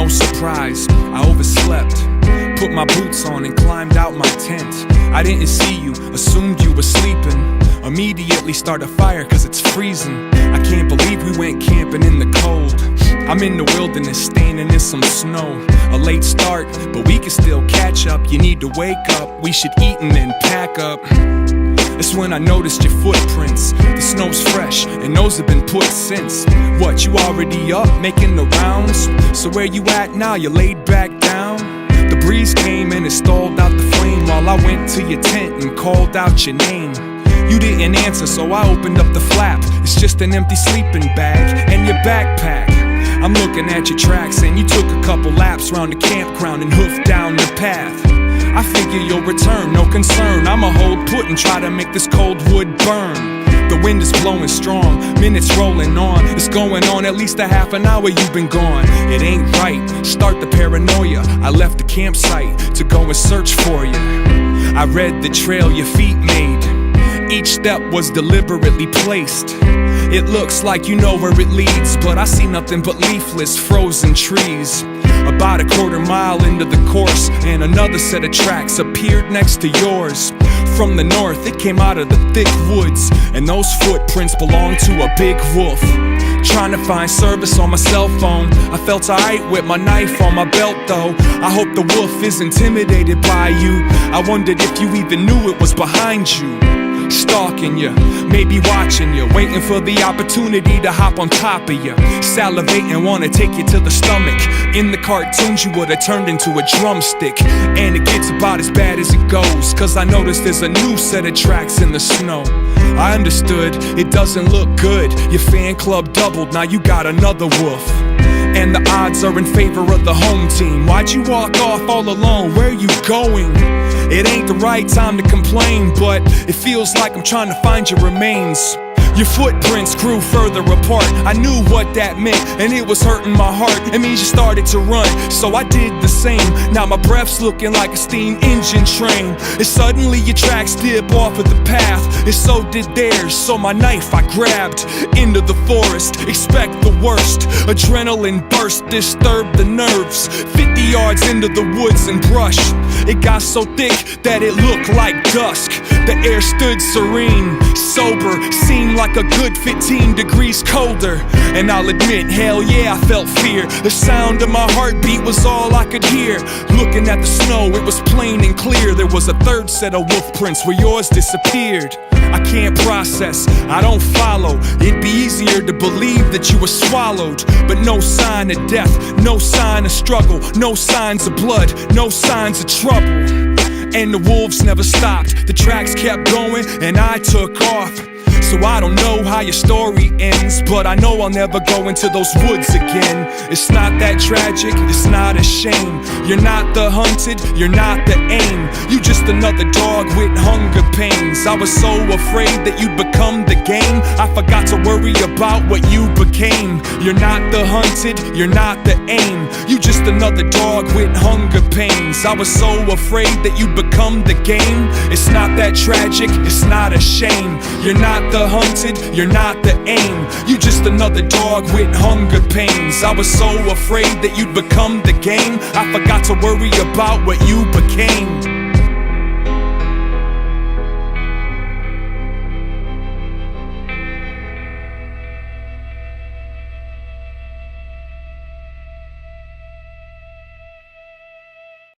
surprise, I overslept. Put my boots on and climbed out my tent. I didn't see you, assumed you were sleeping. Immediately start a fire cause it's freezing. I can't believe we went camping in the cold. I'm in the wilderness, standing in some snow. A late start, but we can still catch up. You need to wake up, we should eat and then pack up. That's when I noticed your footprints. The snow's fresh, and those have been put since. What, you already up, making the rounds? So where you at now, you laid back down? The breeze came and it stalled out the flame while I went to your tent and called out your name. You didn't answer, so I opened up the flap. It's just an empty sleeping bag and your backpack. I'm looking at your tracks and you took a couple laps round the campground and hoofed down the path. I figure you'll return, no concern. I'ma hold put and try to make this cold wood burn. The wind is blowing strong, minutes rolling on. It's going on at least a half an hour you've been gone. It ain't right, start the paranoia. I left the campsite to go and search for you. I read the trail your feet made. Each step was deliberately placed. It looks like you know where it leads, but I see nothing but leafless, frozen trees. About a quarter mile into the course, and another set of tracks appeared next to yours. From the north, it came out of the thick woods, and those footprints belonged to a big wolf. Trying to find service on my cell phone, I felt alright with my knife on my belt though. I hope the wolf is intimidated by you. I wondered if you even knew it was behind you. Stalking you, maybe watching you, waiting for the opportunity to hop on top of you. Salivating, wanna take you to the stomach. In the cartoons you would've turned into a drumstick. And it gets about as bad as it goes, cause I noticed there's a new set of tracks in the snow. I understood, it doesn't look good. Your fan club doubled, now you got another wolf. And the odds are in favor of the home team. Why'd you walk off all alone? Where are you going? It ain't the right time to complain, but it feels like I'm trying to find your remains. Your footprints grew further apart. I knew what that meant, and it was hurting my heart. It means you started to run, so I did the same. Now my breath's looking like a steam engine train. And suddenly your tracks dip off of the path, and so did theirs. So my knife I grabbed into the forest. Expect the worst. Adrenaline burst, disturbed the nerves. 50 yards into the woods and brush, it got so thick that it looked like dusk. The air stood serene, sober, seemed like a good 15 degrees colder. And I'll admit, hell yeah, I felt fear. The sound of my heartbeat was all I could hear. Looking at the snow, it was plain and clear. There was a third set of wolf prints where yours disappeared. I can't process, I don't follow. It'd be easier to believe that you were swallowed, but no sign of death, no sign of struggle, no signs of blood, no signs of trouble. And the wolves never stopped, the tracks kept going, and I took off. So I don't know how your story ends, but I know I'll never go into those woods again. It's not that tragic, it's not a shame. You're not the hunted, you're not the aim. You just another dog with hunger pains. I was so afraid that you'd become the game, I forgot to worry about what you became. You're not the hunted, you're not the aim. You just another dog with hunger pains. I was so afraid that you'd become the game. It's not that tragic, it's not a shame. You're not the hunted, you're not the aim. You just another dog with hunger pains. I was so afraid that you'd become the game, I forgot to worry about what you became.